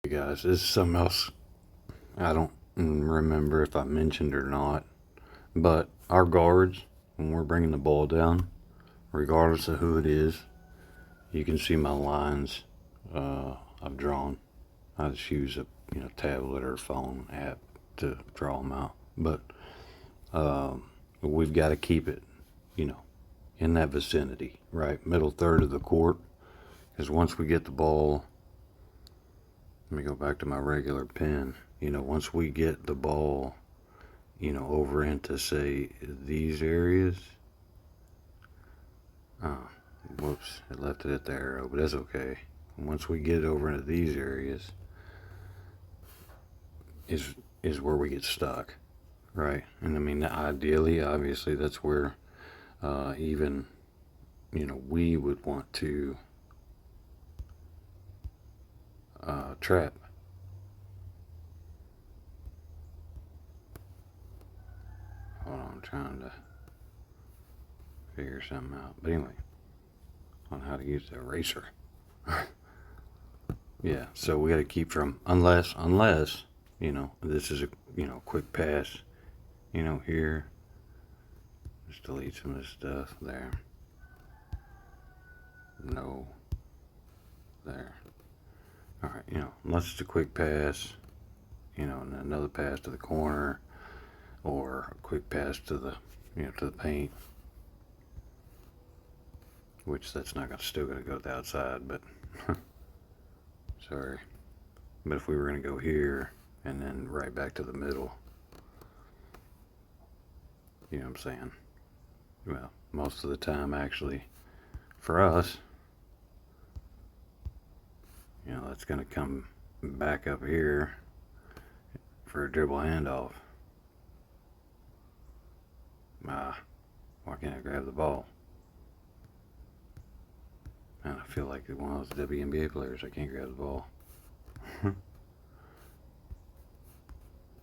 Hey guys, this is something else I don't remember if I mentioned or not, but our guards, when we're bringing the ball down, regardless of who it is, you can see my lines I've drawn. I just use a tablet or phone app to draw them out, but we've got to keep it, you know, in that vicinity, right, middle third of the court, because once we get the ball, let me go back to my regular pen. Once we get the ball, over into, say, these areas. Oh, whoops, it left it at the arrow, but that's okay. Once we get over into these areas, is where we get stuck, right? And I mean, ideally, obviously, that's where even we would want to trap. Hold on, I'm trying to figure something out. But anyway, on how to use the eraser. Yeah, so we got to keep from unless this is a quick pass, here. Just delete some of this stuff there. No, there. All right, unless it's a quick pass, and another pass to the corner, or a quick pass to the to the paint, which that's not gonna still gonna go to the outside, but sorry. But if we were gonna go here and then right back to the middle, you know what I'm saying? Well, most of the time, actually, for us, that's going to come back up here for a dribble handoff. Why can't I grab the ball? Man, I feel like one of those WNBA players. I can't grab the ball.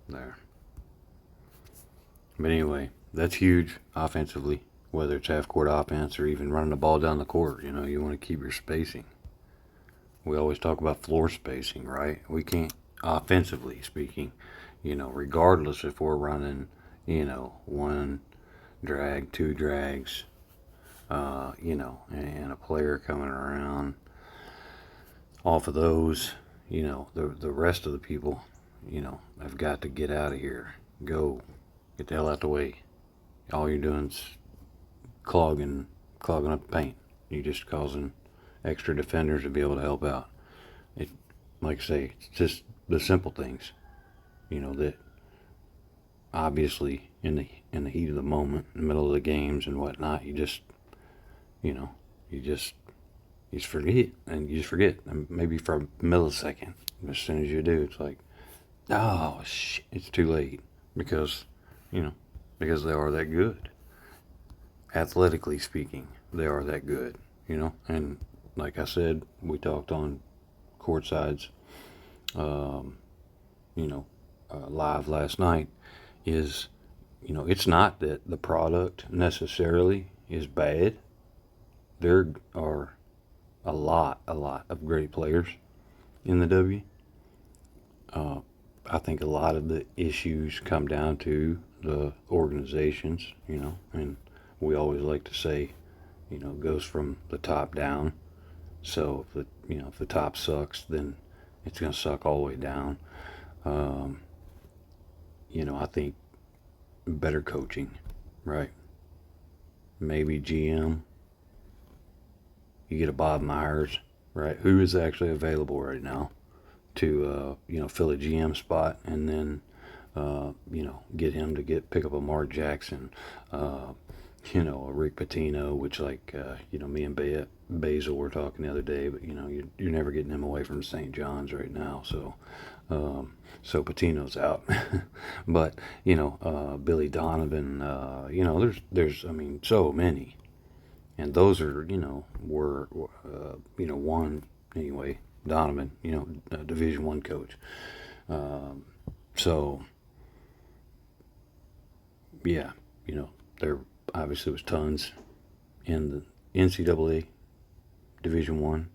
There. But anyway, that's huge offensively, whether it's half court offense or even running the ball down the court. You want to keep your spacing. We always talk about floor spacing, right? We can't, offensively speaking, regardless if we're running, one drag, two drags, and a player coming around off of those, the rest of the people, have got to get out of here. Go. Get the hell out the way. All you're doing is clogging up the paint. You're just causing extra defenders to be able to help out. It, like I say, it's just the simple things, that obviously in the heat of the moment, in the middle of the games and whatnot, you just, you know, you just forget, and you just forget, and maybe for a millisecond. As soon as you do, it's like, oh shit, it's too late because, you know, because they are that good. Athletically speaking, they are that good, and like I said, we talked on court sides, um, live last night, is, it's not that the product necessarily is bad. There are a lot of great players in the W. I think a lot of the issues come down to the organizations, and we always like to say, it goes from the top down. So if the top sucks, then it's going to suck all the way down. Um, I think better coaching, right? Maybe GM. You get a Bob Myers, right? Who is actually available right now to fill a GM spot, and then get him to pick up a Mark Jackson, a Rick Pitino, which me and Basil were talking the other day, but you're never getting him away from St. John's right now, so Patino's out. But Billy Donovan, there's so many, and those are were one anyway. Donovan, Division One coach. So yeah, there obviously was tons in the NCAA Division One,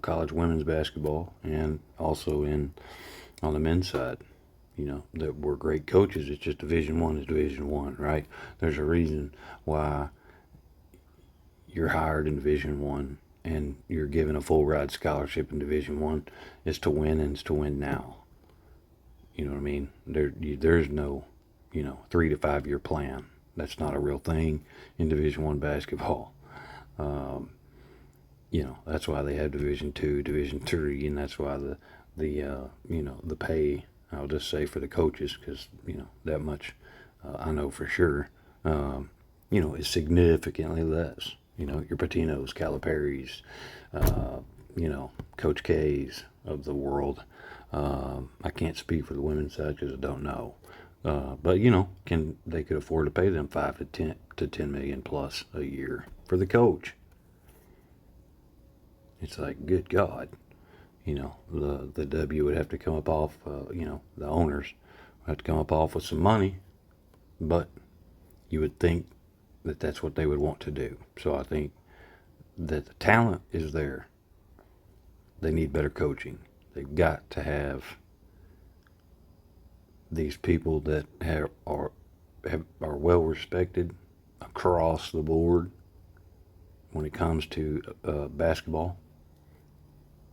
college women's basketball, and also in on the men's side. You know, that we're great coaches. It's just Division One is Division One, right? There's a reason why you're hired in Division One and you're given a full ride scholarship in Division One. Is to win, and it's to win now. You know what I mean? There's no, 3 to 5 year plan. That's not a real thing in Division One basketball. Um, that's why they have Division Two, Division Three, and that's why the pay. I'll just say for the coaches, because that much I know for sure. Is significantly less. Your Patinos, Caliparis, uh, Coach K's of the world. I can't speak for the women's side because I don't know. But can they could afford to pay them 5 to 10 plus a year for the coach? It's like, good God, the W would have to come up off. The owners would have to come up off with some money, but you would think that that's what they would want to do. So I think that the talent is there. They need better coaching. They've got to have these people that are well respected across the board when it comes to basketball,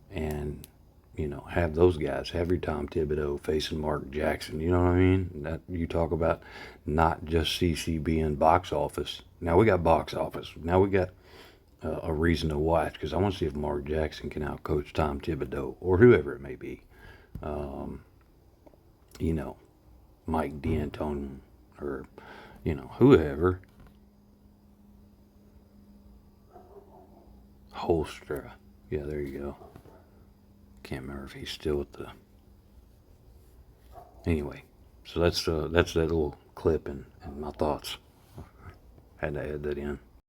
and have those guys. Have your Tom Thibodeau facing Mark Jackson. You know what I mean? That you talk about not just CCB and box office. Now we got box office. Now we got a reason to watch, because I want to see if Mark Jackson can outcoach Tom Thibodeau or whoever it may be. Um, you know, Mike D'Antoni, or whoever. Holstra. Yeah, there you go. Can't remember if he's still with the. Anyway, so that's that little clip and my thoughts. Had to add that in.